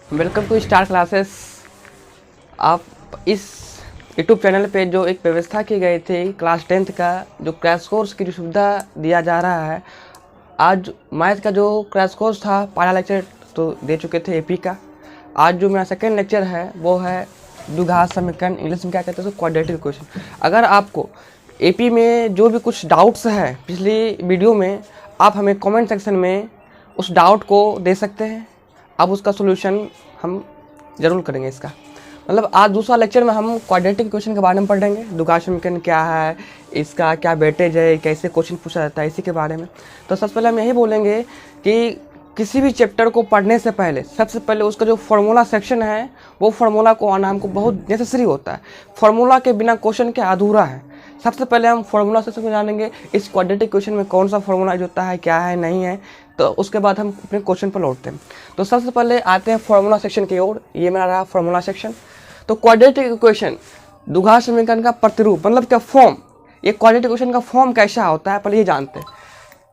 Welcome to star classes. आप इस YouTube channel पे जो एक व्यवस्था की गई थी क्लास 10th का जो क्रैश कोर्स की जो सुविधा दिया जा रहा है, आज मैथ का जो क्रैश कोर्स था पहला लेक्चर तो दे चुके थे एपी का। आज जो मेरा सेकेंड लेक्चर है वो है द्विघात समीकरण, इंग्लिश में क्या कहते हैं उसको, क्वाड्रेटिक इक्वेशन। अगर आपको एपी में जो भी कुछ डाउट्स है पिछली वीडियो में, आप हमें कमेंट सेक्शन में उस डाउट को दे सकते हैं। अब उसका सोल्यूशन हम ज़रूर करेंगे इसका। मतलब आज दूसरा लेक्चर में हम क्वाड्रेटिक इक्वेशन के बारे में पढ़ेंगे। द्विघात समीकरण क्या है, इसका क्या वेटेज है, कैसे क्वेश्चन पूछा जाता है, इसी के बारे में। तो सबसे पहले हम यही बोलेंगे कि किसी भी चैप्टर को पढ़ने से पहले सबसे पहले उसका जो फार्मूला सेक्शन है वो फार्मूला को आना हमको बहुत नेसेसरी होता है। फार्मूला के बिना क्वेश्चन क्या अधूरा है। सबसे पहले हम फार्मूला सेक्शन में जानेंगे इस क्वाड्रेटिक इक्वेशन में कौन सा फार्मूला यूज होता है, क्या है, नहीं है। तो उसके बाद हम अपने क्वेश्चन पर लौटते हैं। तो सबसे पहले आते हैं फार्मूला सेक्शन की ओर। ये मेरा रहा फार्मूला सेक्शन। तो क्वाड्रेटिक इक्वेशन द्विघात समीकरण का प्रतिरूप मतलब क्या फॉर्म, ये क्वाड्रेटिक इक्वेशन का फॉर्म कैसा होता है पहले ये जानते हैं।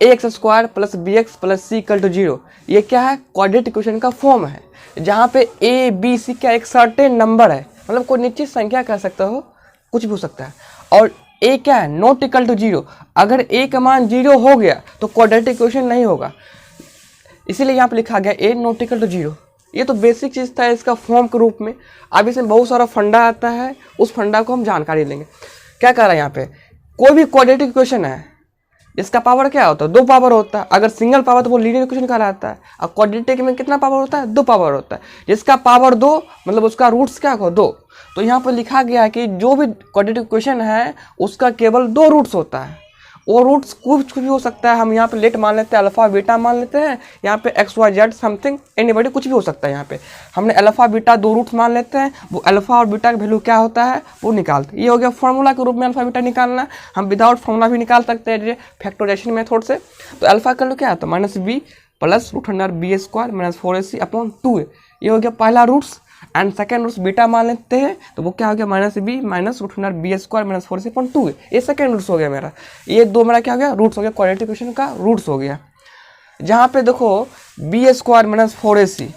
ax² + bx + c = 0, ये क्या है, क्वाड्रेटिक इक्वेशन का फॉर्म है। जहाँ पे a b c क्या एक सर्टेन नंबर है, मतलब कोई निश्चित संख्या कह सकते हो, कुछ भी हो सकता है। और a क्या है, नॉट इक्वल टू 0, अगर a का मान 0 हो गया तो क्वाड्रेटिक इक्वेशन नहीं होगा, इसीलिए यहाँ पे लिखा गया a नॉट इक्वल टू 0। ये तो बेसिक चीज़ था इसका फॉर्म के रूप में। अब इसमें बहुत सारा फंडा आता है, उस फंडा को हम जानकारी लेंगे। क्या कह रहा है यहाँ पे, कोई भी क्वाड्रेटिक इक्वेशन है इसका पावर क्या होता है, 2 पावर होता है। अगर सिंगल पावर तो वो लीनियर इक्वेशन कहलाता है। और क्वाड्रेटिक में कितना पावर होता है, 2 पावर होता है। जिसका पावर 2 मतलब उसका रूट्स क्या हो, 2। तो यहाँ पर लिखा गया है कि जो भी क्वाड्रेटिक इक्वेशन है उसका केवल 2 रूट्स होता है। वो रूट्स कुछ भी हो सकता है। हम यहाँ पे लेट मान लेते हैं, अल्फा बीटा मान लेते हैं, यहाँ पे XYZ समथिंग एनीबॉडी कुछ भी हो सकता है। यहाँ पे हमने अल्फा बीटा 2 रूट्स मान लेते हैं, वो अल्फा और बीटा का वैल्यू क्या होता है वो निकालते हैं। ये हो गया फॉर्मूला के रूप में अल्फा बीटा निकालना। हम विदाउट फॉर्मूला भी निकाल सकते हैं फैक्टराइजेशन मेथड से। तो अल्फा का वैल्यू क्या होता है, -b + √b² - 4ac/2a। ये हो गया पहला roots. And second roots beta मान लेते हैं तो वो क्या हो गया, -b - √b² - 4ac/2a। ये सेकेंड रूट्स हो गया मेरा। ये 2 मेरा क्या हो गया, रूट्स हो गया, क्वाड्रेटिक इक्वेशन का रूट्स हो गया। जहाँ पे देखो b² - 4ac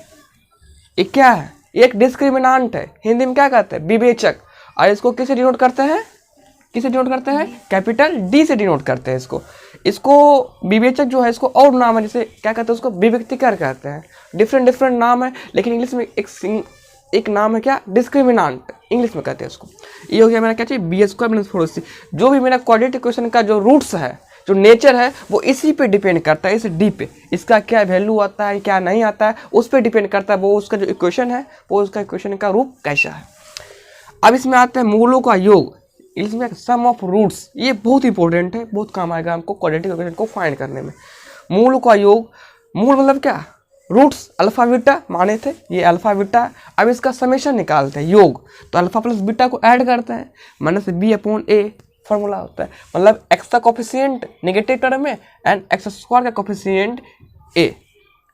ये क्या है, एक डिस्क्रिमिनांट है, हिंदी में क्या कहते हैं, विवेचक। और इसको किसे डिनोट करते हैं, किसे डिनोट करते हैं, कैपिटल D से डिनोट करते हैं इसको विवेचक जो है इसको और नाम है, जैसे क्या कहते हैं उसको विविक्तिकर कहते हैं। डिफरेंट नाम है, लेकिन इंग्लिश में एक नाम है क्या, डिस्क्रिमिनांट, इंग्लिश में कहते हैं उसको। ये हो गया मेरा क्या चाहिए, b² - 4ac। जो भी मेरा क्वाड्रेटिक इक्वेशन का जो रूट्स है, जो नेचर है, वो इसी पे डिपेंड करता है, इस D पे। इसका क्या वैल्यू आता है क्या नहीं आता है उस पर डिपेंड करता है, वो उसका जो इक्वेशन है वो उसका इक्वेशन का रूप कैसा है। अब इसमें आते हैं मूलों का योग, इसमें सम ऑफ रूट्स। ये बहुत इंपॉर्टेंट है, बहुत काम आएगा हमको क्वाड्रेटिक इक्वेशन को फाइंड करने में। मूल का योग, मूल मतलब क्या, रूट्स अल्फा बीटा माने थे, ये अल्फा बीटा। अब इसका समेशन निकालते हैं, योग। तो अल्फा प्लस बीटा को ऐड करते हैं, -b/a फॉर्मूला होता है। मतलब x का कोफिशिएंट नेगेटिव टर्म में एंड x² का कोफिशिएंट a।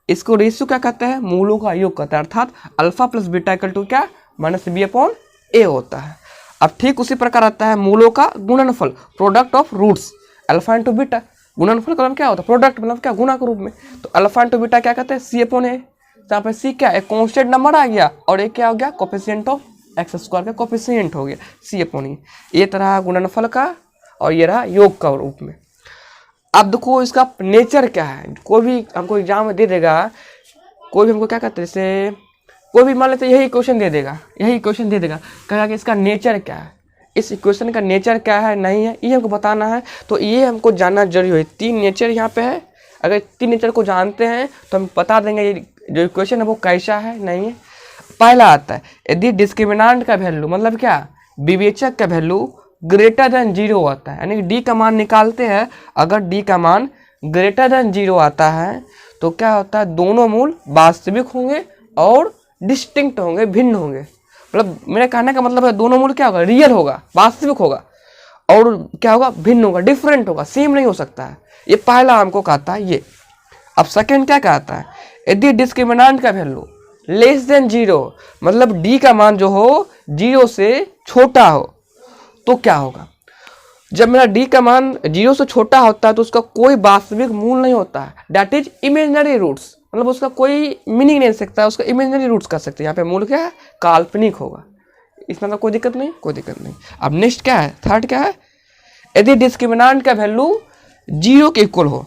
इसको रेशियो क्या कहते हैं, मूलों का योग कहते हैं। अर्थात alpha plus beta equal to क्या, -b/a होता है। अब ठीक उसी प्रकार आता है मूलों का गुणनफल, product of roots alpha into beta. गुणनफल का मतलब क्या होता है, प्रोडक्ट मतलब क्या, गुणा के रूप में। तो अल्फा इंटू बीटा क्या कहते हैं, c/a। यहाँ पे c क्या है, कांस्टेंट नंबर आ गया, और एक क्या हो गया, कोफिशिएंट ऑफ x² का कोफिशिएंट हो गया, c/a। ये तरह गुणनफल का और ये रहा योग का रूप में। अब देखो इसका नेचर क्या है। कोई भी हमको एग्जाम में दे देगा, कोई भी हमको क्या कहते हैं, जैसे कोई भी मान लेते यही इक्वेशन दे देगा, कहेगा कि इसका नेचर क्या है, इस इक्वेशन का नेचर क्या है, नहीं है, ये हमको बताना है। तो ये हमको जानना जरूरी है। 3 नेचर यहाँ पे है। अगर 3 नेचर को जानते हैं तो हम बता देंगे ये जो इक्वेशन है वो कैसा है, नहीं है। पहला आता है, यदि डिस्क्रिमिनांट का वैल्यू मतलब क्या, विवेचक का वैल्यू >0 आता है, यानी कि D का मान निकालते हैं। अगर D का मान >0 आता है तो क्या होता है, दोनों मूल वास्तविक होंगे और डिस्टिंक्ट होंगे, भिन्न होंगे। मतलब मेरे कहने का मतलब है दोनों मूल क्या होगा, रियल होगा, वास्तविक होगा, और क्या होगा, भिन्न होगा, डिफरेंट होगा, सेम नहीं हो सकता है। ये पहला हमको कहता है ये। अब सेकंड क्या कहता है, यदि डिस्क्रिमिनांट का वैल्यू <0 मतलब D का मान जो हो 0 से छोटा हो तो क्या होगा। जब मेरा D का मान 0 से छोटा होता है तो उसका कोई वास्तविक मूल नहीं होता है, दैट इज इमेजिनरी रूट्स। मतलब उसका कोई मीनिंग नहीं सकता, उसका इमेजिनरी रूट्स कर सकते हैं। यहाँ पे मूल क्या है, काल्पनिक होगा, इसमें तो कोई दिक्कत नहीं, कोई दिक्कत नहीं। अब नेक्स्ट क्या है, थर्ड क्या है, यदि डिस्क्रिमिनेंट का वैल्यू 0 के इक्वल हो,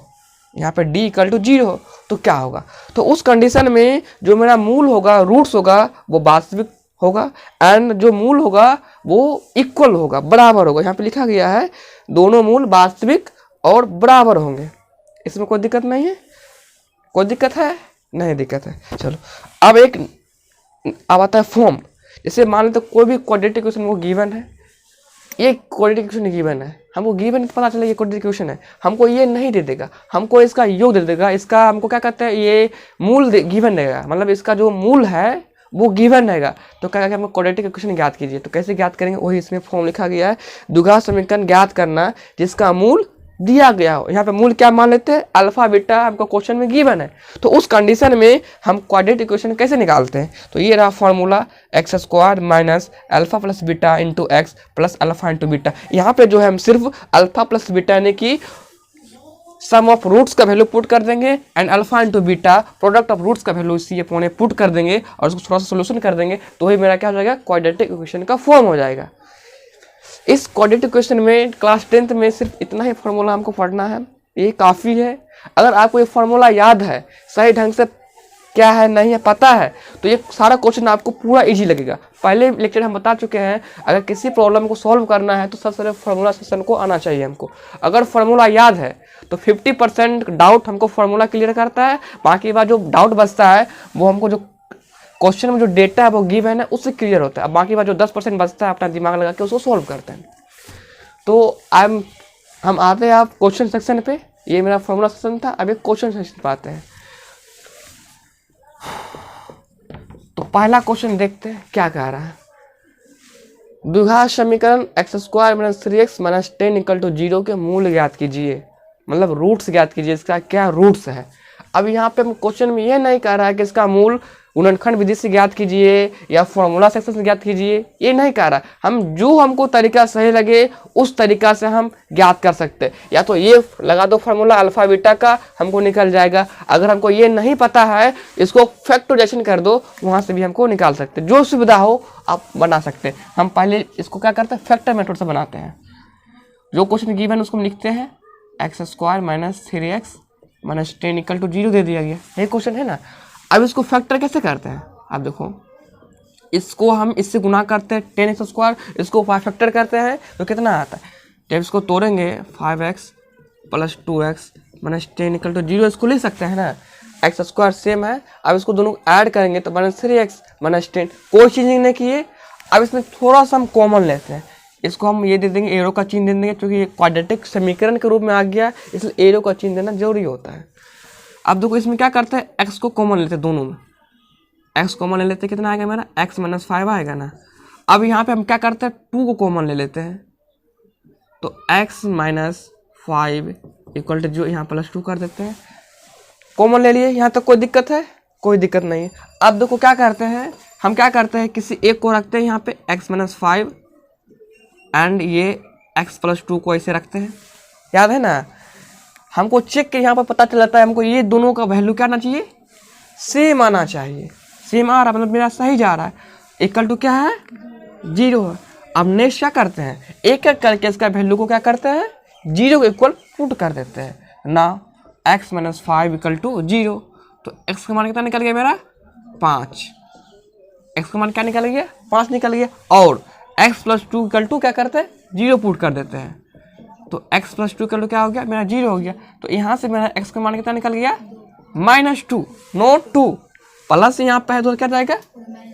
यहाँ पे d इक्वल टू 0 हो तो क्या होगा, तो उस कंडीशन में जो मेरा मूल होगा, रूट्स होगा, वो वास्तविक होगा, एंड जो मूल होगा वो इक्वल होगा, बराबर होगा। यहाँ पे लिखा गया है दोनों मूल वास्तविक और बराबर होंगे, इसमें कोई दिक्कत नहीं है, कोई दिक्कत है नहीं, दिक्कत है। चलो अब आता है फॉर्म। जैसे मान लेते कोई भी क्वाड्रेटिक इक्वेशन वो गिवन है, ये क्वाड्रेटिक इक्वेशन गिवन है, हमको गिवन पता चला ये क्वाड्रेटिक इक्वेशन है, हमको ये नहीं दे देगा, हमको इसका योग दे देगा, इसका हमको क्या कहते हैं, ये मूल गिवन रहेगा, मतलब इसका जो मूल है वो गिवन रहेगा। तो क्या हमको क्वाड्रेटिक इक्वेशन ज्ञात कीजिए, तो कैसे ज्ञात करेंगे, वही इसमें फॉर्म लिखा गया है, द्विघात समीकरण ज्ञात करना जिसका मूल दिया गया हो। यहाँ पे मूल क्या मान लेते हैं, अल्फा बीटा, हमको क्वेश्चन में गिवन है, तो उस कंडीशन में हम क्वाड्रेटिक इक्वेशन कैसे निकालते हैं, तो ये रहा formula x square minus alpha plus beta into x plus alpha into beta. यहाँ पे जो है हम सिर्फ अल्फा प्लस बीटा यानी कि सम ऑफ रूट्स का वैल्यू पुट कर देंगे, and alpha into beta product of roots का वैल्यू इसी अपने पुट कर देंगे और उसको थोड़ा सा सोल्यूशन कर देंगे, तो ही मेरा क्या हो जाएगा, क्वाड्रेटिक इक्वेशन का फॉर्म हो जाएगा। इस क्वाड्रेटिक इक्वेशन में क्लास 10th में सिर्फ इतना ही फार्मूला हमको पढ़ना है, ये काफ़ी है। अगर आपको ये फार्मूला याद है, सही ढंग से क्या है नहीं है पता है, तो ये सारा क्वेश्चन आपको पूरा इजी लगेगा। पहले लेक्चर हम बता चुके हैं, अगर किसी प्रॉब्लम को सॉल्व करना है तो सबसे पहले फार्मूला सेक्शन को आना चाहिए हमको। अगर फार्मूला याद है तो 50% डाउट हमको फार्मूला क्लियर करता है, बाकी बात जो डाउट बचता है वो हमको जो क्वेश्चन में जो डेटा है वो गिवन है उससे क्लियर होता है। अब बाकी बात जो 10% बचता है अपना दिमाग लगा के उसको सॉल्व करते हैं। तो हम आते हैं आप क्वेश्चन सेक्शन पे, ये मेरा फॉर्मूला सेक्शन था, अब एक क्वेश्चन सेक्शन पे आते हैं। तो पहला क्वेश्चन देखते हैं क्या कह रहा है, द्विघात समीकरण X square minus 3x minus 10 equal to 0 के मूल ज्ञात कीजिए, मतलब रूट्स ज्ञात कीजिए, इसका क्या रूट्स है। अब यहाँ पे हम क्वेश्चन में ये नहीं कह रहा है कि इसका मूल गुणनखंड विधि से ज्ञात कीजिए या फॉर्मूला सेक्शन से ज्ञात कीजिए, ये नहीं कह रहा। हम जो हमको तरीका सही लगे उस तरीका से हम ज्ञात कर सकते हैं। या तो ये लगा दो फार्मूला अल्फा बीटा का, हमको निकल जाएगा। अगर हमको ये नहीं पता है, इसको फैक्टराइजेशन कर दो, वहाँ से भी हमको निकाल सकते हैं। जो सुविधा हो आप बना सकते हैं। हम पहले इसको क्या करते हैं, फैक्टर मेथड से बनाते हैं। जो क्वेश्चन गिवन उसको हम लिखते हैं X square minus 3x minus 10 equal to 0 दे दिया गया, ये क्वेश्चन है ना। अब इसको फैक्टर कैसे करते हैं, आप देखो, इसको हम इससे गुना करते हैं 10x स्क्वायर, इसको फैक्टर करते हैं तो कितना आता है, जब इसको तोड़ेंगे 5x plus 2x minus 10 equal to 0, इसको लिख सकते हैं ना। एक्स स्क्वायर सेम है, अब इसको दोनों ऐड करेंगे तो माइनस 3x माइनस 10, कोई चीज़ नहीं किए। अब इसमें थोड़ा सा हम कॉमन लेते हैं, इसको हम ये दे देंगे, एरो का चिन्ह दे देंगे, क्योंकि ये क्वाड्रेटिक समीकरण के रूप में आ गया, इसलिए एरो का चिन्ह देना जरूरी होता है। अब देखो इसमें क्या करते हैं, एक्स को कॉमन लेते हैं, दोनों में एक्स कॉमन ले लेते हैं, कितना आएगा मेरा एक्स माइनस 5 आएगा ना। अब यहाँ पे हम क्या करते हैं, 2 को कॉमन ले लेते हैं, तो एक्स माइनस 5 इक्वल टू जो यहाँ प्लस 2 कर देते हैं, कॉमन ले लिए। यहाँ तक कोई दिक्कत है, कोई दिक्कत नहीं है। अब देखो क्या करते हैं, हम क्या करते हैं, किसी एक को रखते हैं यहाँ पे एक्स माइनस 5 एंड ये x प्लस 2 को ऐसे रखते हैं, याद है ना। हमको चेक के यहाँ पर पता चल जाता है, हमको ये दोनों का वैल्यू क्या आना चाहिए, सेम आना चाहिए। सेम आ रहा मतलब मेरा सही जा रहा है, इक्वल टू क्या है 0 है। अब नेक्स्ट क्या करते हैं, एक एक करके इसका वैल्यू को क्या करते हैं 0 को इक्वल पुट कर देते हैं ना। x माइनस 5 इक्वल टू 0, तो x का मान कितना निकल गया मेरा 5, x का मान क्या निकल गया 5 निकल गया। और x प्लस 2 इक्वल टू क्या करते हैं 0 पुट कर देते हैं, तो x प्लस 2 इक्वल टू क्या हो गया मेरा 0 हो गया। तो यहाँ से मेरा x का मान कितना निकल गया -2, नोट 2 प्लस यहाँ पे है तो क्या जाएगा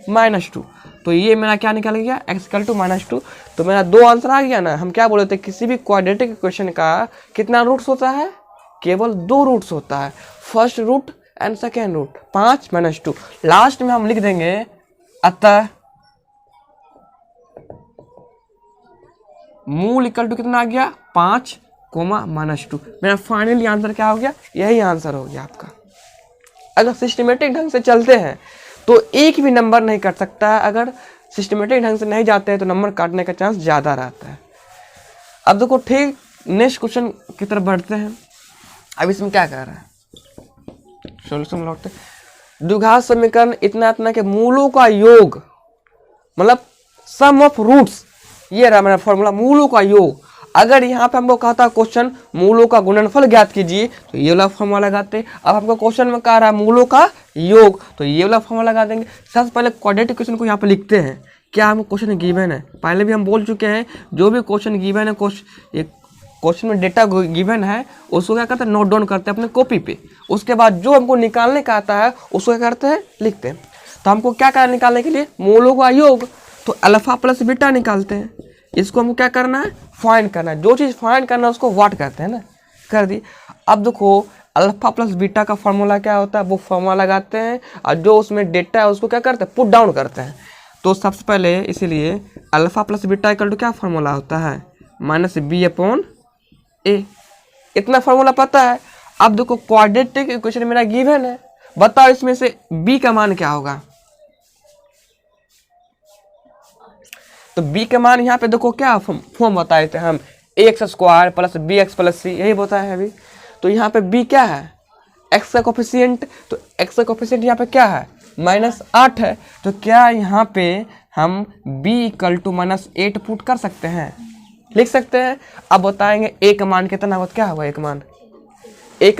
-2, तो ये मेरा क्या निकल गया x इक्वल टू -2। तो मेरा 2 आंसर आ गया ना। हम क्या बोले थे, किसी भी क्वाड्रेटिक इक्वेशन का कितना रूट्स होता है, केवल 2 रूट्स होता है, first root and second root, 5 -2। Last में हम लिख देंगे अतः मूल इक्वल टू कितना आ गया 5, -2। मेरा फाइनली आंसर क्या हो गया, यही आंसर हो गया आपका। अगर सिस्टमेटिक ढंग से चलते हैं तो एक भी नंबर नहीं कट सकता है, अगर सिस्टमेटिक ढंग से नहीं जाते हैं तो नंबर काटने का चांस ज़्यादा रहता है। अब देखो ठीक नेक्स्ट क्वेश्चन की तरफ बढ़ते हैं। अब इसमें क्या कह रहा है, सॉल्यूशन लौटते द्विघात समीकरण इतना इतना के मूलों का योग, मतलब सम ऑफ रूट्स, ये रहा मेरा फॉर्मूला, मूलों का योग। अगर यहाँ पे हमको कहता क्वेश्चन मूलों का गुणनफल ज्ञात कीजिए तो ये वाला फॉर्मूला लगाते। अब हमको क्वेश्चन में कह रहा है मूलों का योग, तो ये वाला फॉर्मूला लगा देंगे। सबसे पहले क्वाड्रेटिक इक्वेशन को यहाँ पे लिखते हैं। क्या हमको क्वेश्चन गिवन है, पहले भी हम बोल चुके हैं, जो भी क्वेश्चन गिवन है, क्वेश्चन में डेटा गिवन है उसको क्या करते हैं, नोट डाउन करते हैं अपने कॉपी पे। उसके बाद जो हमको निकालने का आता है उसको क्या करते हैं, लिखते हैं। तो हमको क्या करना निकालने के लिए, मूलों का योग, तो अल्फा प्लस बीटा निकालते हैं। इसको हमको क्या करना है, फाइंड करना है। जो चीज़ फाइंड करना है उसको व्हाट कहते हैं ना, कर दी। अब देखो अल्फा प्लस बीटा का फॉर्मूला क्या होता है, वो फॉर्मूला लगाते हैं और जो उसमें डेटा है उसको क्या करते हैं, पुट डाउन करते हैं। तो सबसे पहले इसीलिए alpha plus beta equal to क्या फॉर्मूला होता है, माइनस बी अपॉन ए। इतना फॉर्मूला पता है। अब देखो क्वाड्रेटिक इक्वेशन मेरा गिवन है, बताओ इसमें से बी का मान क्या होगा। तो b के मान यहाँ पे देखो क्या फॉर्म बताए थे हम, ax square plus bx plus c, यही बताया है अभी। तो यहाँ पे b क्या है, x का कोफिशिएंट, तो x का कोफिशिएंट यहाँ पे क्या है, -8 है। तो क्या यहाँ पे हम b इक्वल टू -8 पुट कर सकते हैं, लिख सकते हैं। अब बताएंगे a का मान कितना होगा, क्या होगा a का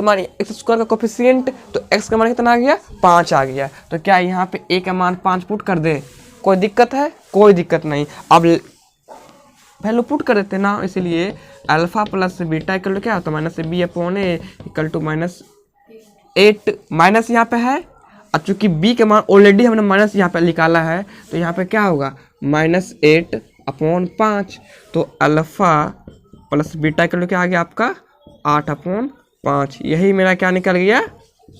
मान एक्स स्क्वायर का कोफिशिएंट, तो x का मान कितना आ गया, 5 आ गया। तो क्या यहाँ पे a का मान 5 पुट कर दे, कोई दिक्कत है, कोई दिक्कत नहीं। अब वैल्यू पुट कर देते ना, इसीलिए alpha plus beta equal to क्या होता है, minus B upon A equal to -8, minus यहाँ पे है। और चूंकि b के मान ऑलरेडी हमने माइनस यहाँ पे निकाला है, तो यहाँ पे क्या होगा, -8 अपॉन 5। तो alpha plus beta equal to क्या आ गया आपका, 8 अपॉन 5। यही मेरा क्या निकल गया,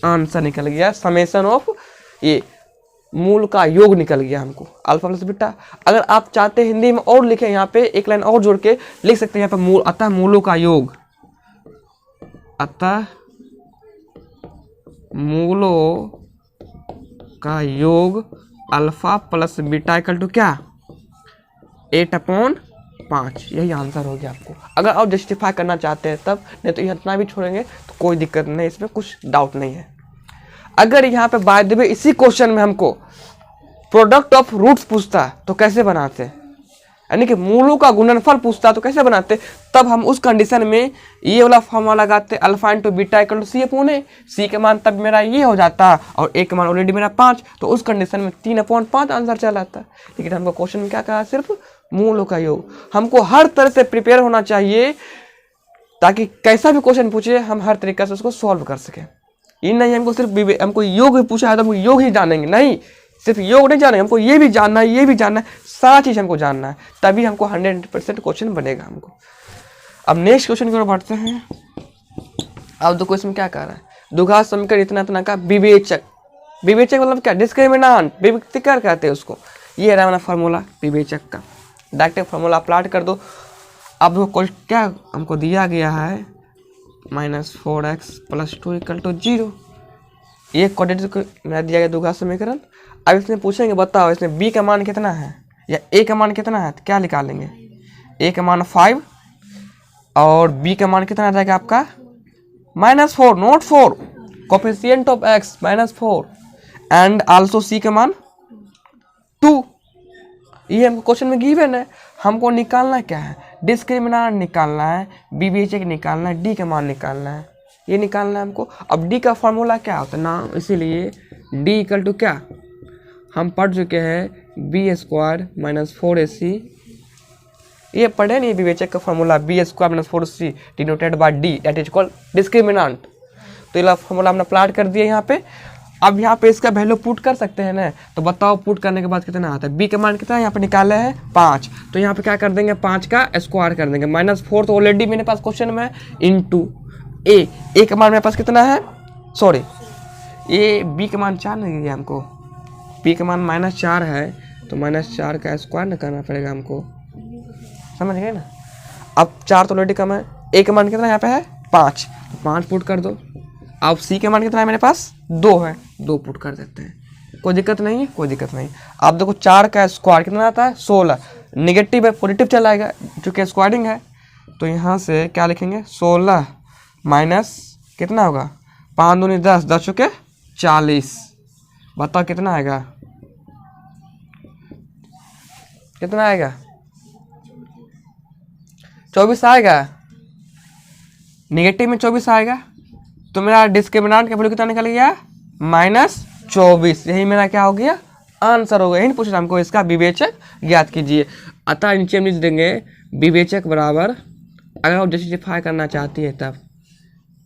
आंसर निकल गया, समेशन ऑफ ये मूल का योग निकल गया हमको, अल्फा प्लस बीटा। अगर आप चाहते हैं हिंदी में और लिखें, यहाँ पे एक लाइन और जोड़ के लिख सकते हैं, यहाँ पे मूल, अतः मूलों का योग, अतः मूलों का योग alpha plus beta equal to क्या, 8 अपॉन 5। यही आंसर हो गया आपको। अगर आप जस्टिफाई करना चाहते हैं तब, नहीं तो इतना भी छोड़ेंगे तो कोई दिक्कत नहीं, इसमें कुछ डाउट नहीं है। अगर यहाँ पे बाय द वे इसी क्वेश्चन में हमको प्रोडक्ट ऑफ रूट्स पूछता तो कैसे बनाते, यानी कि मूलों का गुणनफल पूछता तो कैसे बनाते, तब हम उस कंडीशन में ये वाला फॉर्मूला लगाते, alpha into beta equal to C upon A. C के मान तब मेरा ये हो जाता और ए के मान ऑलरेडी मेरा 5, तो उस कंडीशन में 3 अपॉन 5 आंसर चला आता। लेकिन हमको क्वेश्चन में क्या कहा, सिर्फ मूलों का योग। हमको हर तरह से प्रिपेयर होना चाहिए ताकि कैसा भी क्वेश्चन पूछे हम हर तरीके से उसको सॉल्व कर सकें। ये नहीं हमको सिर्फ हमको योग ही पूछा है तो हम योग ही जानेंगे, नहीं, सिर्फ योग नहीं जानेंगे, हमको ये भी जानना है, ये भी जानना है, सारा चीज़ हमको जानना है, तभी हमको 100% क्वेश्चन बनेगा हमको। अब नेक्स्ट क्वेश्चन की ओर बढ़ते हैं। अब देखो इसमें क्या कह रहा है, द्विघात समीकरण इतना इतना का विवेचक, विवेचक मतलब क्या, डिस्क्रिमिनेंट, विवेचक कहते हैं उसको। ये रहा मेरा फार्मूला विवेचक का, डायरेक्ट फार्मूला अप्लाई कर दो। अब देखो क्या हमको दिया गया है, -4x + 2 = 0। ये क्वाड्रेटिक मेरा दिया गया द्विघात समीकरण। अब इसमें पूछेंगे बताओ इसमें b का मान कितना है या a का मान कितना है, तो क्या निकालेंगे, a का मान 5 और b का मान कितना आ जाएगा आपका -4, not 4, coefficient of x -4 and also c का मान 2। ये हमको क्वेश्चन में गिवन है। हमको निकालना क्या है, डिस्क्रिमिनेंट निकालना है, विवेचक निकालना है, डी का मान निकालना है, ये निकालना है हमको। अब डी का फॉर्मूला क्या होता है ना, इसीलिए डी इक्वल टू क्या हम पढ़ चुके हैं, b² - 4ac। ये पढ़े नहीं विवेचक का formula, b² - 4c denoted by D, that is called discriminant. तो ये फॉर्मूला हमने प्लॉट कर दिया यहाँ पे। अब यहाँ पे इसका वैल्यू पुट कर सकते हैं ना, तो बताओ पुट करने के बाद कितना आता है, b का मान कितना है, यहाँ पे निकाले है 5, तो यहाँ पे क्या कर देंगे, 5 का स्क्वायर कर देंगे, -4 तो ऑलरेडी मेरे पास क्वेश्चन में है, इंटू a का मान मेरे पास कितना है, सॉरी ये b का मान 4 नहीं दिया हमको, b का मान -4 है, तो -4 का स्क्वायर न करना पड़ेगा हमको, समझ गए ना। अब 4 तो ऑलरेडी कम है, a का मान कितना यहाँ पे है 5, तो 5 पुट कर दो। अब c के मान कितना है मेरे पास 2 है, 2 पुट कर देते हैं, कोई दिक्कत नहीं है, कोई दिक्कत नहीं। अब देखो 4 का स्क्वायर कितना आता है 16, निगेटिव है पॉजिटिव चला आएगा चूँकि स्क्वायरिंग है, तो यहाँ से क्या लिखेंगे 16 माइनस कितना होगा 5 दूनी 10, 10 चुके 40। बताओ कितना आएगा, कितना आएगा? 24 आएगा। निगेटिव में 24 आएगा तो मेरा डिस्क्रिमिनेंट का वैल्यू कितना निकल गया? -24। यही मेरा क्या हो गया? आंसर हो गया। यही पूछ रहा हमको इसका विवेचक ज्ञात कीजिए। अतः नीचे हम लिख देंगे विवेचक बराबर, अगर आप जस्टिफाई करना चाहती है तब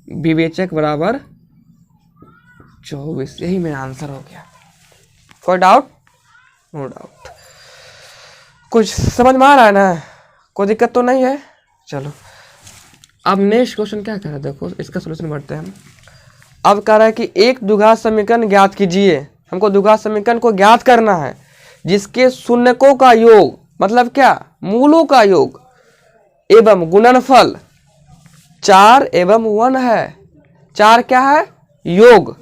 विवेचक बराबर 24। यही मेरा आंसर हो गया। कोई डाउट? No doubt. कुछ समझ में आ रहा है ना? कोई दिक्कत तो नहीं है? चलो अब नेक्स्ट क्वेश्चन क्या कह रहा है, देखो इसका सोल्यूशन बढ़ते हैं हम। अब कह रहा है कि एक द्विघात समीकरण ज्ञात कीजिए। हमको द्विघात समीकरण को ज्ञात करना है जिसके शून्यकों का योग, मतलब क्या? मूलों का योग एवं गुणनफल 4 एवं 1 है। 4 क्या है? योग,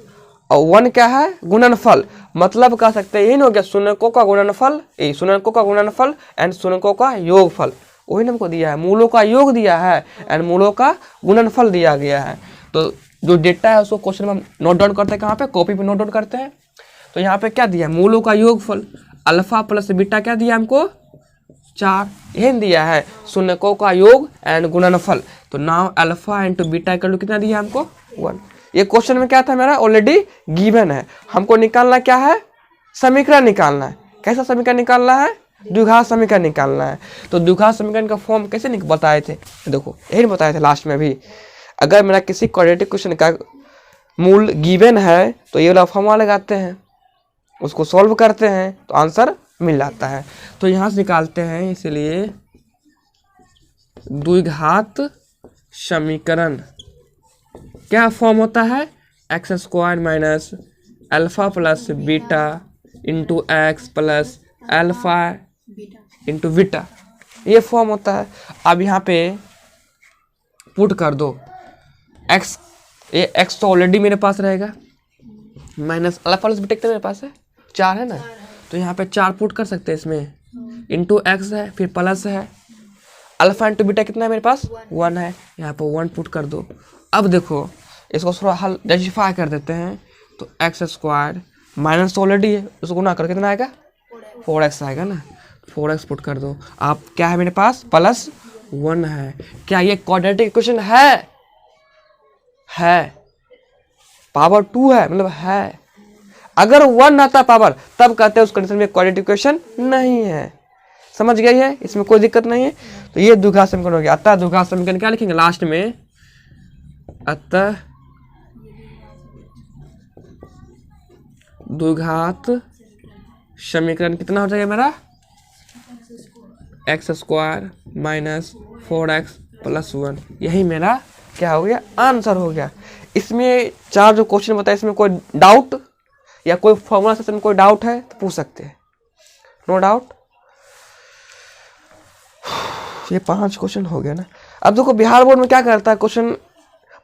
और 1 क्या है? गुणनफल। मतलब कह सकते हैं यही ना हो गया, शून्यकों का गुणनफल, शून्यकों का गुणनफल एंड शून्यकों का योगफल। वही हमको दिया है, मूलों का योग दिया है एंड मूलों का गुणनफल दिया गया है। तो जो डेटा है उसको क्वेश्चन में हम नोट डाउन करते हैं। कहाँ पे? कॉपी पे नोट डाउन करते हैं। तो यहाँ पे क्या दिया? मूलों का योगफल, अल्फा प्लस बीटा क्या दिया हमको? 4। यही दिया है शून्यकों का योग एंड गुणनफल। तो now alpha into beta equal to कितना दिया हमको? 1। ये क्वेश्चन में क्या था मेरा? ऑलरेडी गिवन है। हमको निकालना क्या है? समीकरण निकालना है। कैसा समीकरण निकालना है? द्विघात समीकरण निकालना है। तो द्विघात समीकरण का फॉर्म कैसे बताए थे? देखो यही बताए थे लास्ट में भी। अगर मेरा किसी क्वाड्रेटिक क्वेश्चन का मूल गिवन है तो ये वाला फॉर्मूला लगाते हैं, उसको सॉल्व करते हैं तो आंसर मिल जाता है। तो यहाँ से निकालते हैं। इसलिए द्विघात समीकरण क्या फॉर्म होता है? x² minus alpha plus beta into x plus alpha into beta, ये फॉर्म होता है। अब यहाँ पे पुट कर दो x, ये x तो ऑलरेडी मेरे पास रहेगा, माइनस अल्फा प्लस बीटा कितना मेरे पास है? 4 है ना। तो यहाँ पे 4 पुट कर सकते हैं इसमें, इंटू एक्स है, फिर प्लस है, अल्फा इंटू बीटा कितना है मेरे पास? 1 है। यहाँ पे 1 पुट कर दो। अब देखो इसको थोड़ा हल जस्टिफाई कर देते हैं। तो x² माइनस तो ऑलरेडी है, उसको गुना कर कितना आएगा? 4x आएगा ना। 4x पुट कर दो। आप क्या है मेरे पास? +1 है। क्या ये क्वाड्रेटिक इक्वेशन है? पावर 2 है, मतलब है। अगर 1 आता पावर तब कहते हैं उस कंडीशन में क्वाड्रेटिक इक्वेशन नहीं है। समझ गई है? इसमें कोई दिक्कत नहीं है। तो ये द्विघात समीकरण हो गया। अतः द्विघात समीकरण क्या लिखेंगे लास्ट में? अतः द्विघात समीकरण कितना हो जाएगा मेरा? x² minus 4x plus 1। यही मेरा क्या हो गया? आंसर हो गया। इसमें 4 जो क्वेश्चन बताए, इसमें कोई डाउट या कोई फॉर्मूला सेक्शन में कोई डाउट है तो पूछ सकते हैं। No doubt. ये 5 क्वेश्चन हो गया ना। अब देखो बिहार बोर्ड में क्या करता है क्वेश्चन,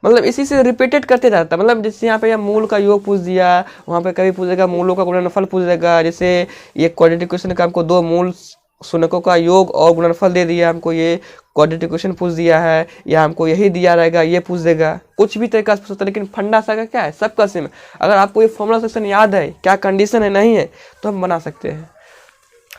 मतलब इसी से रिपीटेड करते जाता है। मतलब जैसे यहाँ पे मूल का योग पूछ दिया, वहाँ पे कभी पूछेगा मूलों का गुणनफल पूछ देगा। जैसे ये क्वाड्रेटिक इक्वेशन का हमको 2 मूल शून्यकों का योग और गुणनफल दे दिया, हमको ये क्वाड्रेटिक इक्वेशन पूछ दिया है, या हमको यही दिया रहेगा, ये पूछ देगा। कुछ भी तरीका से पूछ सकता है, लेकिन फंडा सा क्या है? सबका सेम है। अगर आपको ये फॉर्मूला सेक्शन याद है, क्या कंडीशन है नहीं है, तो हम बना सकते हैं।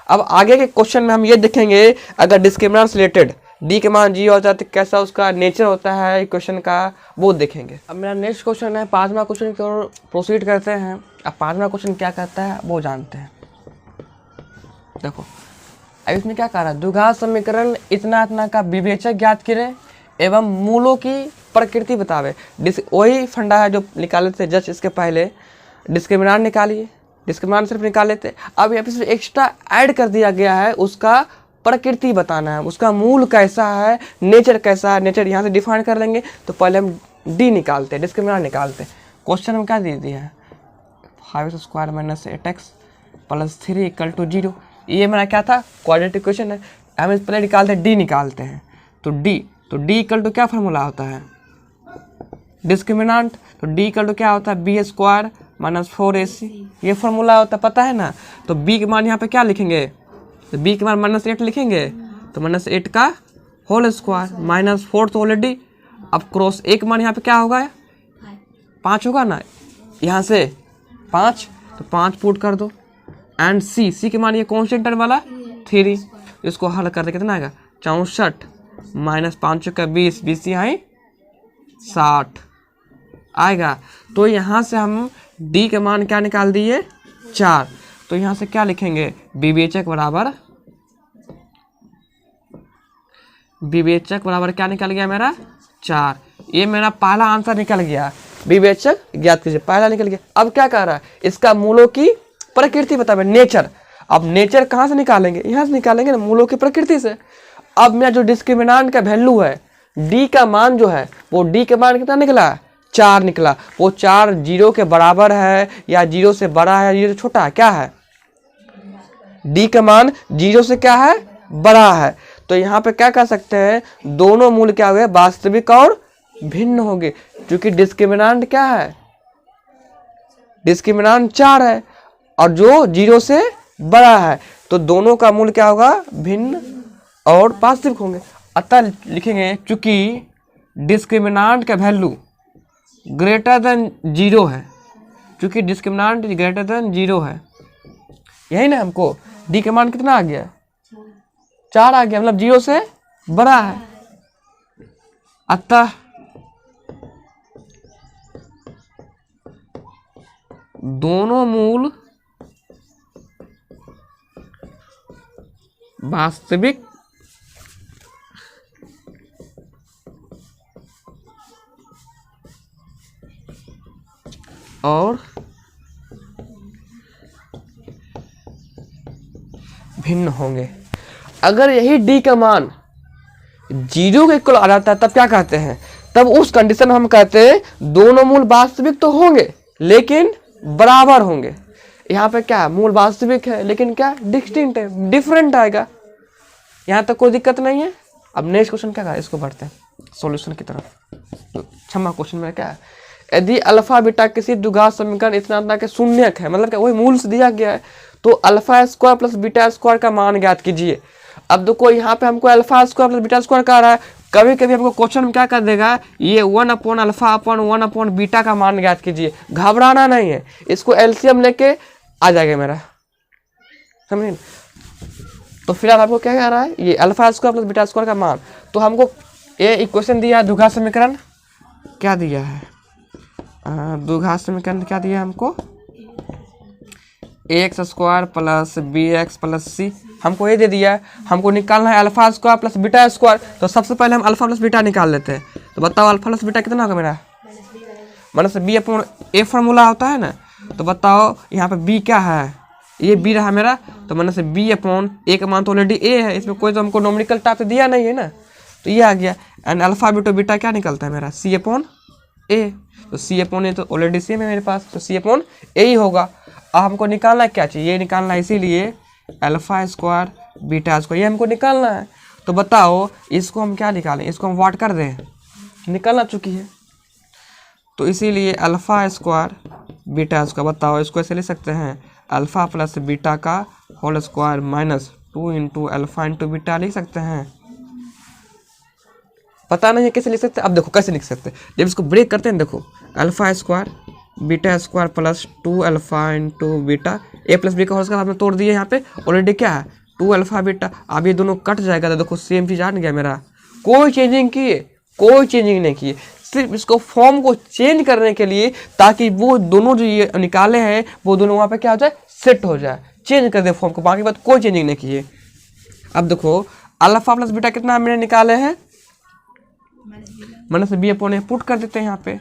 अब आगे के क्वेश्चन में हम ये देखेंगे, अगर डिस्क्रिमिनेंट से रिलेटेड डी के मान जी होता है तो कैसा उसका नेचर होता है इक्वेशन का, वो देखेंगे। अब मेरा नेक्स्ट क्वेश्चन है 5वां क्वेश्चन की ओर प्रोसीड करते हैं। अब 5वां क्वेश्चन क्या कहता है वो जानते हैं। देखो अब इसमें क्या कह रहा है? द्विघात समीकरण इतना इतना का विवेचक ज्ञात करें एवं मूलों की प्रकृति बतावे। वही फंडा है जो निकाले थे जस्ट इसके पहले। डिस्क्रिमिनेंट निकालिए, डिस्क्रिमिनेंट सिर्फ निकाले थे। अब यहाँ पे एक्स्ट्रा ऐड कर दिया गया है, उसका प्रकृति बताना है, उसका मूल कैसा है, नेचर कैसा है। नेचर यहाँ से डिफाइन कर लेंगे। तो पहले हम डी निकालते हैं, डिस्क्रिमिनेंट निकालते हैं। क्वेश्चन में क्या दे दिया है? 5x² minus 8x plus 3 = 0। ये मेरा क्या था? क्वाड्रेटिक इक्वेशन है। हम इस पहले निकालते हैं, डी निकालते हैं। तो डी इक्वल टू क्या फार्मूला होता है? डिस्क्रिमिनेंट। तो डी इक्वल टू क्या होता है? b² माइनस 4ac, ये फार्मूला होता है, पता है ना। तो b के मान यहाँ पे क्या लिखेंगे? तो b के मान -8 लिखेंगे। तो -8 का होल स्क्वायर माइनस 4 तो ऑलरेडी। अब क्रॉस 1 मान यहाँ पे क्या होगा? 5 होगा ना। यहाँ से 5, तो 5 पुट कर दो। एंड सी के मान ये कॉन्स्टेंट टर्म वाला 3, इसको हल कर दे कितना आएगा 64 माइनस 5 का 20, 20 यहाँ 60 आएगा। तो यहाँ से हम डी का मान क्या निकाल दिए 4। तो यहाँ से क्या लिखेंगे विवेचक बराबर क्या निकल गया मेरा 4। ये मेरा पहला आंसर निकल गया। विवेचक ज्ञात कीजिए, पहला निकल गया। अब क्या कह रहा है इसका मूलों की प्रकृति बतावे, नेचर। अब नेचर कहाँ से निकालेंगे, यहाँ से निकालेंगे ना, मूलों की प्रकृति से। अब मेरा जो डिस्क्रिमिनांट का वैल्यू है डी का मान जो है वो डी के मान कितना निकला 4 निकला। वो 4 0 के बराबर है या 0 से बड़ा है, 0 से छोटा है, क्या है डी का मान 0 से क्या है बड़ा है। तो यहाँ पे क्या कर सकते हैं दोनों मूल क्या हुए वास्तविक और भिन्न होंगे, क्योंकि डिस्क्रिमिनांट क्या है डिस्क्रिमिनांट 4 है और जो 0 से बड़ा है, तो दोनों का मूल क्या होगा भिन्न और वास्तविक होंगे। अतः लिखेंगे चूंकि डिस्क्रिमिनांट का वैल्यू ग्रेटर देन 0 है, चूंकि डिस्क्रिमिनांट ग्रेटर देन 0 है, यही ना हमको डी का मान कितना आ गया 4 आ गया, मतलब 0 से बड़ा है। अतः दोनों मूल वास्तविक और भिन्न होंगे। अगर यही डी का मान 0 के इक्वल आ जाता है तब क्या कहते हैं, तब उस कंडीशन में हम कहते हैं दोनों मूल वास्तविक तो होंगे लेकिन बराबर होंगे। यहाँ पे क्या मूल वास्तविक है लेकिन क्या डिस्टिंक्ट है, डिफरेंट आएगा। यहाँ तक कोई दिक्कत नहीं है। अब नेक्स्ट क्वेश्चन क्या है, इसको बढ़ते हैं सॉल्यूशन की तरफ। तो 6वां क्वेश्चन में क्या है, यदि अल्फा बीटा किसी द्विघात समीकरण इतना के शून्यक है, मतलब क्या वही मूल से दिया गया है, तो alpha square plus beta square का मान ज्ञात कीजिए। अब देखो यहाँ पे हमको alpha square plus beta square का आ रहा है, कभी कभी हमको क्वेश्चन में क्या कर देगा ये 1/α/1/बीटा का मान ज्ञात कीजिए। घबराना नहीं है, इसको एलसीएम लेके आ जाएगा मेरा, समझे। तो फिलहाल आपको क्या कह रहा है ये alpha square plus beta square का मान। तो हमको ये इक्वेशन दिया है द्विघात समीकरण, क्या दिया है द्विघात समीकरण क्या दिया है हमको x square plus b x plus c, हमको ये दे दिया है। हमको निकालना है alpha square plus beta square. तो सबसे पहले हम अल्फा प्लस बीटा निकाल लेते हैं। तो बताओ अल्फा प्लस बीटा कितना होगा मेरा माइनस बी अपॉन ए फार्मूला होता है ना। तो बताओ यहाँ पे बी क्या है, ये बी रहा मेरा, तो माइनस बी अपॉन ए का मान तो ऑलरेडी ए है, इसमें कोई तो हमको नॉमिनिकल टाइप से दिया नहीं है ना, तो ये आ गया। एंड अल्फा बीटा बीटा क्या निकलता है मेरा सी अपॉन ए, तो सी अपॉन ए तो ऑलरेडी सेम है मेरे पास, तो सी अपॉन ए ही होगा। अब हमको निकालना क्या चाहिए, ये निकालना है, इसीलिए अल्फा स्क्वायर बीटा स्क्वायर ये हमको निकालना है। तो बताओ इसको हम क्या निकालें, इसको हम वाट कर दें, निकलना चुकी है। तो इसीलिए अल्फा स्क्वायर बीटा स्क्वायर, बताओ इसको ऐसे ले सकते हैं अल्फा प्लस बीटा का whole square minus 2 into alpha into beta लिख सकते हैं। पता नहीं है कैसे लिख सकते, अब देखो कैसे लिख सकते हैं। जब इसको ब्रेक करते हैं देखो alpha square beta square plus 2 alpha into beta, a plus b का होल स्क्वायर आपने तोड़ दिया, यहाँ पे ऑलरेडी क्या है 2 अल्फा बीटा। अब ये दोनों कट जाएगा तो देखो सेम चीज आ गया मेरा, कोई चेंजिंग किए, कोई चेंजिंग नहीं किए, सिर्फ इसको फॉर्म को चेंज करने के लिए, ताकि वो दोनों जो ये निकाले हैं वो दोनों वहाँ पे क्या हो जाए सेट हो जाए, चेंज कर दे फॉर्म को, बाकी बात कोई चेंजिंग नहीं किए। अब देखो अल्फा प्लस बीटा कितना हमने निकाले हैं माइनस बी अपॉन ए, पुट कर देते हैं यहाँ पे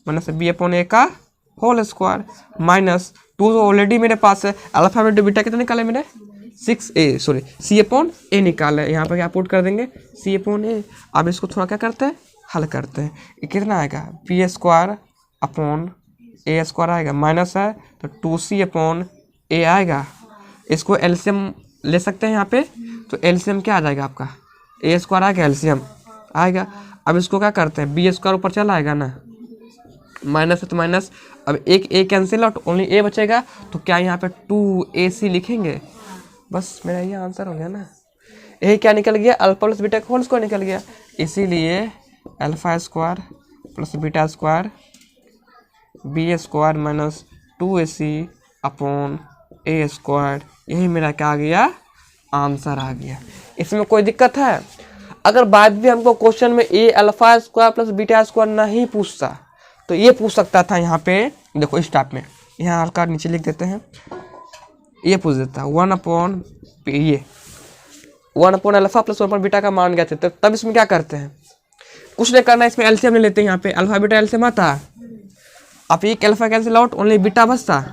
माइनस बी अपॉन ए का होल स्क्वायर माइनस 2 तो ऑलरेडी मेरे पास है। अल्फा बीटा कितना निकाले मैंने सी अपॉन ए निकाले, यहाँ पे क्या पुट कर देंगे सी अपॉन ए। अब इसको थोड़ा क्या करते हैं हल करते हैं, ये कितना आएगा B square upon a square आएगा, माइनस है तो 2c अपॉन ए आएगा। इसको एलसीएम ले सकते हैं यहाँ पे, तो एलसीएम क्या आ जाएगा आपका ए स्क्वायर आएगा, एलसीएम आएगा। अब इसको क्या करते हैं बी स्क्वायर ऊपर चला आएगा ना, माइनस है तो माइनस, अब एक ए कैंसिल आउट, ओनली ए बचेगा, तो क्या यहाँ पे 2ac लिखेंगे, बस मेरा ये आंसर हो गया ना। यही क्या निकल गया अल्फा प्लस बीटा का होल स्क्वायर निकल गया, इसीलिए alpha square plus beta square b square minus 2ac upon a square, यही मेरा क्या आ गया, आंसर आ गया। इसमें कोई दिक्कत है? अगर बाद भी हमको क्वेश्चन में a alpha square plus beta square नहीं पूछता तो ये पूछ सकता था। यहाँ पे देखो इस टाइप में, यहाँ हल्का नीचे लिख देते हैं, ये पूछ देता है 1 अपॉन ये 1 upon alpha plus 1 upon beta का मान क्या थे। तब इसमें क्या करते हैं, कुछ नहीं करना है, इसमें एलसीएम ले लेते हैं। यहाँ पे अल्फा बीटा एलसीएम आता, आप एक alpha cancel out, only beta बचता,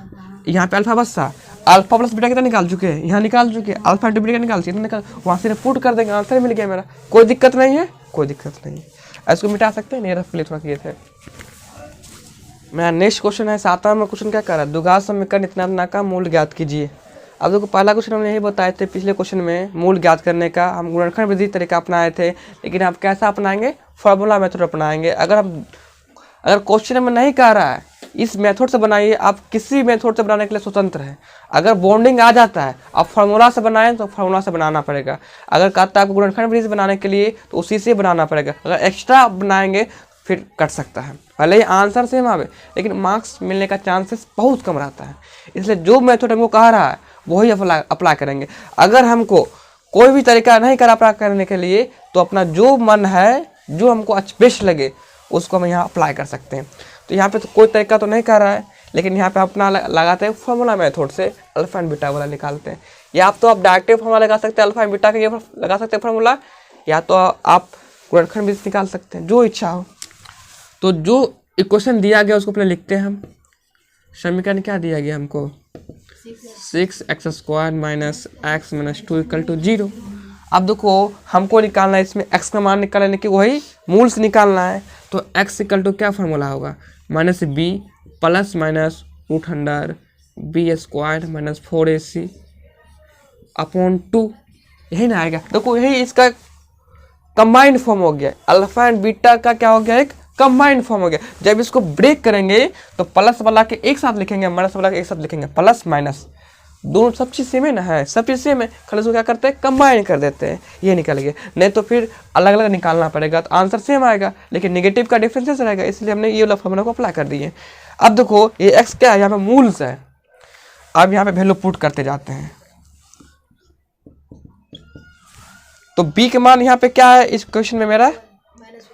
यहाँ पे अल्फा बचता। अल्फा प्लस बीटा कितना निकाल चुके हैं, यहाँ निकाल चुके हैं, अल्फा इंटू बीटा निकाल चुके, निकाल वहाँ से पुट कर देंगे, आंसर मिल गया मेरा। कोई दिक्कत नहीं है, कोई दिक्कत नहीं है। इसको मिटा सकते हैं, नहीं रफ थोड़ा किए थे। मेरा नेक्स्ट क्वेश्चन है 7वां में क्वेश्चन क्या कर रहा है, द्विघात समीकरण इतना का मूल ज्ञात कीजिए। अब देखो पहला क्वेश्चन हमने यही बताए थे पिछले क्वेश्चन में, मूल ज्ञात करने का हम गुणनखंड विधि तरीका अपनाए थे, लेकिन आप कैसा अपनाएंगे, फॉर्मूला मेथड अपनाएंगे। अगर क्वेश्चन में नहीं कह रहा है इस मेथड से बनाइए, आप किसी मेथड से बनाने के लिए स्वतंत्र हैं। अगर बॉन्डिंग आ जाता है आप फार्मूला से बनाएं तो फार्मूला से बनाना पड़ेगा। अगर कहता है आपको गुणनखंड विधि से बनाने के लिए तो उसी से बनाना पड़ेगा। अगर एक्स्ट्रा बनाएंगे फिर कट सकता है, भले ही आंसर सेम आवे लेकिन मार्क्स मिलने का चांसेस बहुत कम रहता है। इसलिए जो मेथड हमको कह रहा है वही अप्लाई करेंगे। अगर हमको कोई भी तरीका नहीं करा अप्लाई करने के लिए तो अपना जो मन है, जो हमको बेस्ट लगे उसको हम यहाँ अप्लाई कर सकते हैं। तो यहाँ पे तो कोई तरीका तो नहीं कर रहा है, लेकिन यहाँ पे अपना लगाते हैं फॉर्मूला मेथड से अल्फा एंड बीटा वाला निकालते हैं। या आप तो आप डायरेक्ट फॉर्मूला लगा सकते हैं अल्फा एंड बीटा का, ये लगा सकते हैं फॉर्मूला, या तो आप गुणनखंड विधि निकाल सकते हैं, जो इच्छा हो। तो जो इक्वेशन दिया गया उसको पहले लिखते हैं हम। समीकरण क्या दिया गया हमको, 6x² माइनस x माइनस 2 = 0। अब देखो हमको निकालना है इसमें x का मान निकालने की वही मूल से निकालना है। तो x = क्या फार्मूला होगा, -b plus minus √100 b² minus 4ac upon 2, यही ना आएगा। देखो यही इसका कंबाइंड फॉर्म हो गया, अल्फा एंड बीटा का क्या हो गया, एक कंबाइंड फॉर्म हो गया। जब इसको ब्रेक करेंगे तो प्लस वाला के एक साथ लिखेंगे, माइनस वाला के एक साथ लिखेंगे, प्लस माइनस दोनों सब चीज़ सेम है ना, है सब चीज़ सेम है, खाली उसको क्या करते हैं कंबाइन कर देते हैं, ये निकल गया। नहीं तो फिर अलग अलग निकालना पड़ेगा तो आंसर सेम आएगा, लेकिन नेगेटिव का डिफरेंसेस रहेगा, इसलिए हमने ये वाला फॉर्मूला को अप्लाई कर दिए। अब देखो ये एक्स क्या है, यहाँ पे मूल्स है। अब यहाँ पे वैल्यू पुट करते जाते हैं। तो बी के मान यहाँ पे क्या है इस क्वेश्चन में मेरा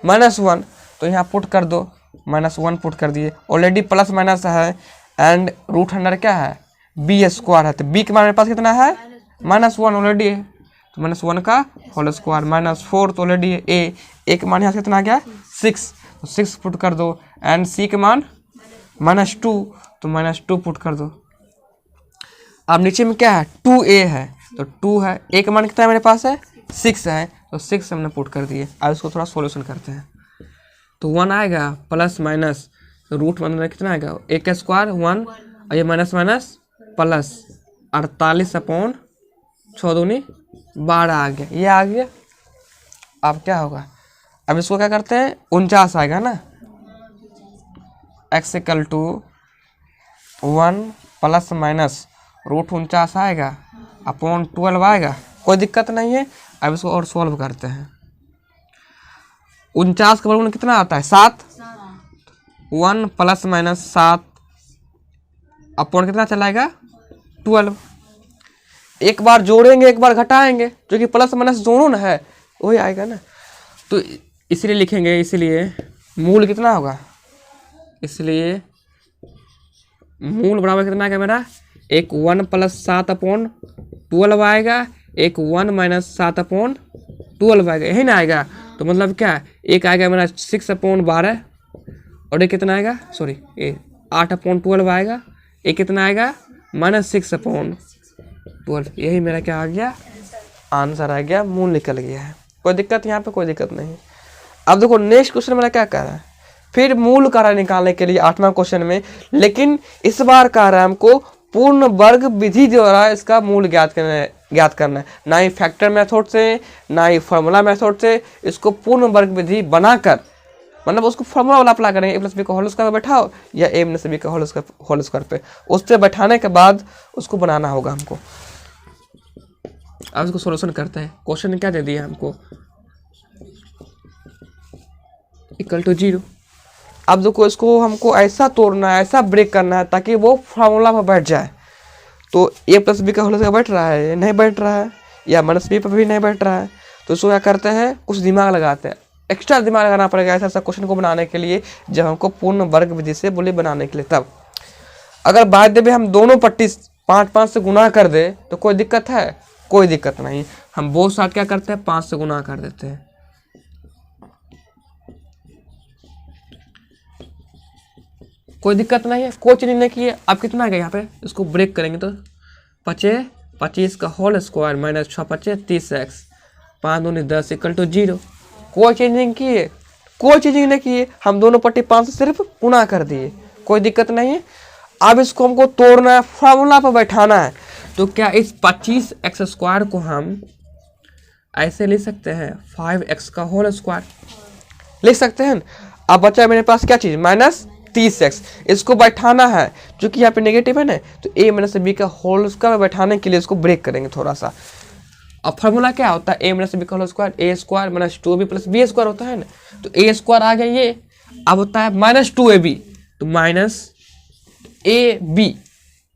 -1, तो यहाँ पुट कर दो, -1 पुट कर दिए। ऑलरेडी प्लस माइनस है एंड √100 क्या है, b² है। तो b के मान मेरे पास कितना है, -1 ऑलरेडी है, तो -1 का होल स्क्वायर, -4 तो ऑलरेडी है। a के मान यहाँ से कितना आ गया 6, तो 6 पुट कर दो एंड c के मान -2, तो -2 पुट कर दो। अब नीचे में क्या है 2a है, तो 2 है, a के मान कितना है मेरे पास है 6 है, तो 6 हमने पुट कर दिए। अब इसको थोड़ा सॉल्यूशन करते हैं। तो 1 आएगा प्लस माइनस √1 कितना आएगा, a² 1 और ये माइनस माइनस प्लस 48 अपॉन 6 दूनी 12 आ गया, ये आ गया। अब क्या होगा, अब इसको क्या करते हैं 49 आएगा ना, x = 1 प्लस माइनस √49 आएगा अपॉन 12 आएगा, कोई दिक्कत नहीं है। अब इसको और सॉल्व करते हैं। 49 का वर्गमूल कितना आता है 7, 1 प्लस माइनस 7 अपॉन कितना चलाएगा 12। एक बार जोड़ेंगे एक बार घटाएंगे, जो कि प्लस माइनस दोनों ना है, वही आएगा ना। तो इसलिए लिखेंगे, इसलिए मूल कितना होगा, इसलिए मूल बराबर कितना आएगा मेरा, एक 1 प्लस 7 अपॉन 12 आएगा, एक 1 माइनस 7 अपॉन 12 आएगा, यही ना आएगा। तो मतलब क्या, एक आएगा मेरा 6 अपॉन 12 और एक कितना आएगा, सॉरी 8 अपॉन 12 आएगा, एक कितना आएगा -6 अपॉन 12, यही मेरा क्या आ गया आंसर आ गया, मूल निकल गया है। कोई दिक्कत यहाँ पे, कोई दिक्कत नहीं। अब देखो नेक्स्ट क्वेश्चन मेरा क्या कर रहा है, फिर मूल कार्य निकालने के लिए 8वां क्वेश्चन में, लेकिन इस बार कह रहा है हमको पूर्ण वर्ग विधि द्वारा इसका मूल ज्ञात करना है, ना ही फैक्टर मेथड से ना ही फॉर्मूला मेथड से, इसको पूर्ण वर्ग विधि बनाकर, मतलब उसको फॉर्मूला वाला अप्लाई करेंगे, a + b का होल स्क्वायर पे बैठाओ या a - b का होल स्क्वायर पे, उससे बैठाने के बाद उसको बनाना होगा हमको। अब इसको सॉल्यूशन करते हैं। क्वेश्चन क्या दे दिया हमको, = 0। अब देखो इसको हमको ऐसा तोड़ना है, ऐसा ब्रेक करना है ताकि वो फार्मूला पर बैठ जाए। तो ए प्लस बी का होल स्क्वायर बैठ रहा है, नहीं बैठ रहा है, या माइनस बी पर भी नहीं बैठ रहा है। तो इसको क्या करते हैं, कुछ दिमाग लगाते हैं, एक्स्ट्रा दिमाग लगाना पड़ेगा ऐसा ऐसा क्वेश्चन को बनाने के लिए, जब हमको पूर्ण वर्ग विधि से बोले बनाने के लिए। तब अगर बाद में हम दोनों पट्टी 5 से गुना कर दे तो कोई दिक्कत है? कोई दिक्कत नहीं। हम बोथ साइड क्या करते हैं, 5 से गुना कर देते हैं। कोई दिक्कत नहीं है, कोई चीज नहीं की है। अब कितना है यहाँ पे, इसको ब्रेक करेंगे तो 25 का होल स्क्वायर माइनस 6 5 30x 5 दूनी 10 इक्वल टू 0। कोई चेंजिंग की है, कोई चेंजिंग नहीं की है। हम दोनों पट्टी 5 से सिर्फ गुणा कर दिए, कोई दिक्कत नहीं है। अब इसको हमको तोड़ना है, फार्मूला पर बैठाना है। तो क्या इस 25x स्क्वायर को हम ऐसे लिख सकते हैं, 5x का होल स्क्वायर लिख सकते हैं। अब बचा मेरे पास क्या चीज, माइनस 30x। इसको बैठाना है, क्योंकि यहाँ पे नेगेटिव है ना, तो a माइनस बी का होल स्क्वायर बैठाने के लिए इसको ब्रेक करेंगे थोड़ा सा। अब फार्मूला क्या होता है, a माइनस बी का whole square a square minus 2ab plus B square होता है ना। तो a स्क्वायर आ गया ये, अब होता है माइनस 2ab, तो माइनस ab,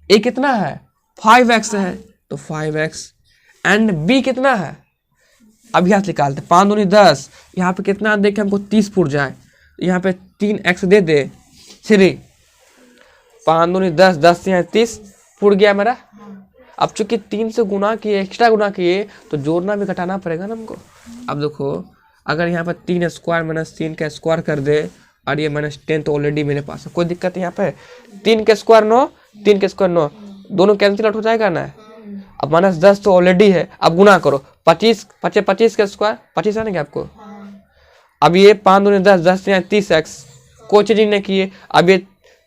a कितना है 5x है, तो 5x एंड b कितना है, अब यहाँ निकालते 5 दूनी 10, यहाँ पे कितना देखे हमको 30 फुट जाए, यहाँ पे 3x दे दे 3, 5 दूनी 10, 10 यहाँ 30 फुट गया मेरा। अब चूंकि 3 से गुना किए, एक्स्ट्रा गुना किए, तो जोड़ना भी घटाना पड़ेगा ना हमको। अब देखो अगर यहाँ पर 3 स्क्वायर माइनस 3 का स्क्वायर कर दे, और ये माइनस 10 तो ऑलरेडी मेरे पास है, कोई दिक्कत है यहाँ पे। 3 का स्क्वायर 9, 3 का स्क्वायर 9, दोनों कैंसिल आउट हो जाएगा ना। अब माइनस 10 तो ऑलरेडी है, अब गुना करो 25 25 का स्क्वायर 25 है ना क्या आपको। अब ये 5 दूनी 10, 10 यहाँ 30x, कोई चीज नहीं किए। अब ये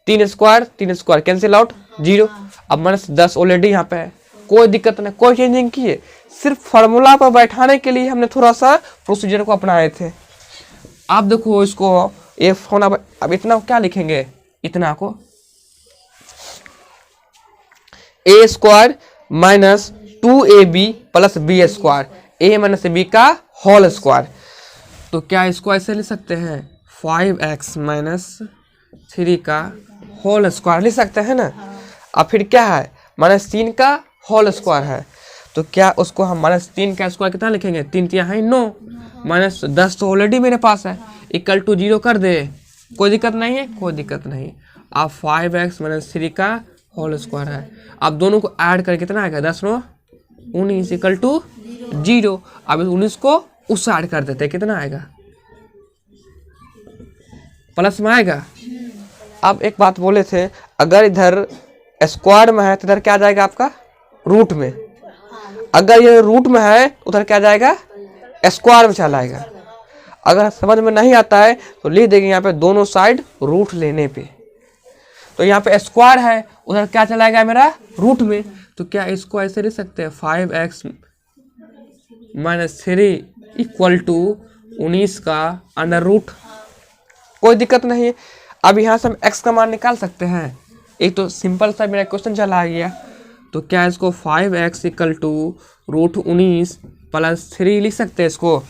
3 स्क्वायर कैंसिल आउट 0। अब माइनस 10 ऑलरेडी यहाँ पे है, कोई दिक्कत नहीं, कोई चेंजिंग किए। सिर्फ फार्मूला पर बैठाने के लिए हमने थोड़ा सा प्रोसीजर को अपनाए थे। आप देखो इसको एफ होना, अब इतना क्या लिखेंगे, इतना को a square minus 2ab plus B square, a minus B का होल स्क्वायर। तो क्या इसको ऐसे लिख सकते हैं, 5x माइनस 3 का होल स्क्वायर लिख सकते हैं ना। अब फिर क्या है, माइनस 3 का होल स्क्वायर है, तो क्या उसको हम माइनस 3 का स्क्वायर कितना लिखेंगे, 3 3 है 9, माइनस 10 तो ऑलरेडी मेरे पास है, इक्वल टू 0 कर दे, कोई दिक्कत नहीं है, कोई दिक्कत नहीं। अब 5x माइनस 3 का होल स्क्वायर है, अब दोनों को ऐड कर कितना आएगा, 10 9 19 इक्वल टू 0। अब 19 को उससे ऐड कर देते हैं, कितना आएगा, प्लस में आएगा। अब एक बात बोले थे, अगर इधर स्क्वायर में है तो इधर क्या जाएगा आपका, रूट में। अगर ये रूट में है उधर क्या जाएगा, स्क्वायर में चला आएगा। अगर समझ में नहीं आता है तो लिख देंगे यहाँ पे दोनों साइड रूट लेने पे। तो यहाँ पे स्क्वायर है, उधर क्या चलाएगा मेरा, रूट में। तो क्या इसको ऐसे लिख सकते हैं, 5x माइनस 3 इक्वल टू 19 का अंडर रूट, कोई दिक्कत नहीं है। अब यहाँ से हम x का मान निकाल सकते हैं। एक तो सिंपल सा मेरा क्वेश्चन चला गया, तो क्या इसको 5x equal to root 19 plus 3 लिख सकते हैं। इसको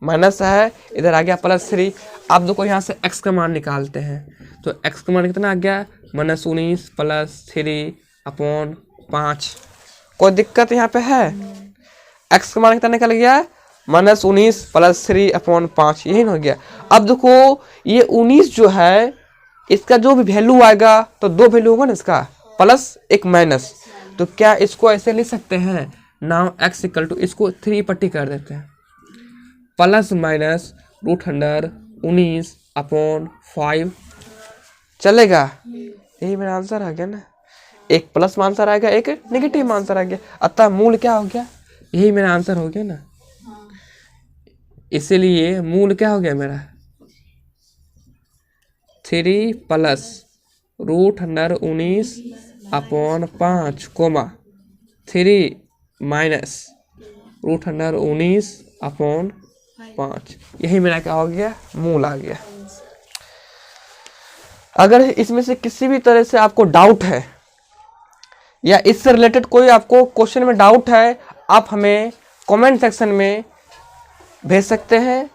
माइनस है, इधर आ गया प्लस 3। आप देखो यहाँ से x का मान निकालते हैं, तो x का मान कितना आ गया, माइनस 19 प्लस 3 अपॉन 5। कोई दिक्कत यहाँ पे है, x का मान कितना निकल गया, माइनस 19 प्लस 3 अपॉन 5, यही हो गया। अब देखो ये 19 जो है, इसका जो भी वैल्यू आएगा तो दो वैल्यू होगा ना, इसका प्लस एक माइनस। तो क्या इसको ऐसे लिख सकते हैं, नाउ x इक्वल टू, इसको 3 पट्टी कर देते हैं, plus minus root under 19 upon 5 चलेगा। यही मेरा आंसर आ गया ना, एक प्लस में आंसर आ गया, एक नेगेटिव में आंसर आ गया, अतः मूल क्या हो गया, यही मेरा आंसर हो गया ना। इसीलिए मूल क्या हो गया मेरा, 3 plus root under 19 upon 5 comma 3 minus root under 19 upon 5, यही मेरा क्या हो गया, मूल आ गया। अगर इसमें से किसी भी तरह से आपको डाउट है या इससे रिलेटेड कोई आपको क्वेश्चन में डाउट है, आप हमें कमेंट सेक्शन में भेज सकते हैं।